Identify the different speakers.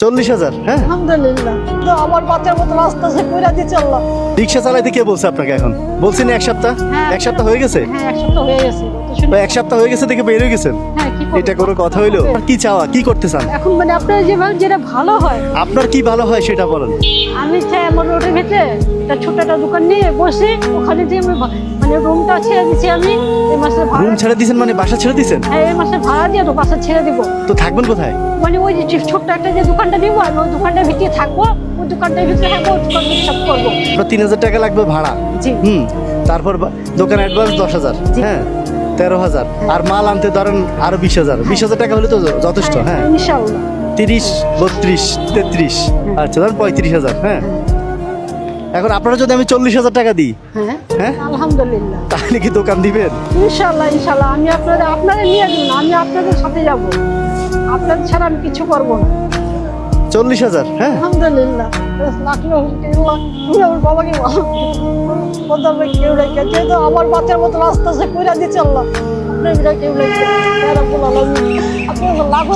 Speaker 1: 40,000। হ্যাঁ,
Speaker 2: আলহামদুলিল্লাহ। তো আমার বাচ্চার মতো রাস্তা সে কইরা দিচ্ছে আল্লাহ।
Speaker 1: রিক্সা চালাইতে কে বলছে আপনাকে? এখন বলছেন এক সপ্তাহ।
Speaker 2: হ্যাঁ,
Speaker 1: এক সপ্তাহ হয়ে গেছে?
Speaker 2: হ্যাঁ, এক সপ্তাহ হয়ে গেছে।
Speaker 1: তো এক সপ্তাহ হয়ে গেছে দেখে বের হয়ে গেছেন?
Speaker 2: হ্যাঁ, কি করব?
Speaker 1: এটা কোনো কথা হইলো? কি চাওয়া, কি করতে চান?
Speaker 2: এখন মানে আপনার যেভাবে যেটা ভালো হয়,
Speaker 1: আপনার কি ভালো হয় সেটা বলেন।
Speaker 2: আমি চাই আমার রোডের ভেতরে একটা ছোট একটা দোকান নিয়ে বসে ওখানে যে আমি মানে রুমটা ছেড়ে দিচ্ছি আমি এই মাসের ভাড়া।
Speaker 1: রুম ছেড়ে দিয়েছেন মানে বাসা ছেড়ে দিয়েছেন?
Speaker 2: হ্যাঁ, এই মাসের ভাড়া দিয়ে তো বাসা ছেড়ে দিব।
Speaker 1: তো থাকবেন কোথায়?
Speaker 2: মানে ওই যে ছোট্ট একটা যে দোকানটা নিবো আমি ওই দোকানটার ভিতরে থাকবো, ওই দোকানটার ভিতরে থাকবো, ওই দোকান থেকে সব করবো।
Speaker 1: আপনার 3,000 টাকা লাগবে ভাড়া।
Speaker 2: জি।
Speaker 1: তারপর দোকান অ্যাডভান্স 10,000।
Speaker 2: জি।
Speaker 1: হ্যাঁ, 13,000। আর মাল আনতে ধরেন আরো 20,000। 20,000 টাকা হলে তো যথেষ্ট। হ্যাঁ,
Speaker 2: ইনশাআল্লাহ।
Speaker 1: 30, 32, 33, আচ্ছা ধরেন 35,000। হ্যাঁ, এখন আপনারা যদি আমি 40,000 টাকা দিই,
Speaker 2: হ্যাঁ,
Speaker 1: হ্যাঁ,
Speaker 2: আলহামদুলিল্লাহ।
Speaker 1: তাহলে কি দোকান দিবেন?
Speaker 2: ইনশাআল্লাহ, ইনশাআল্লাহ। আমি আপনারা নিয়ে দিন, আমি আপনাদের সাথে যাব। আপনাদের ছাড়া আমি কিছু করবো না।
Speaker 1: 40,000। হ্যাঁ,
Speaker 2: আলহামদুলিল্লাহ। আমার বাবাকে ভালো কেউ রেখে যেহেতু আমার বাচ্চার মতো রাস্তা সে কইরা দিচ্ছে আল্লাহ। আপনার কেউ রেখে আপনার লাভ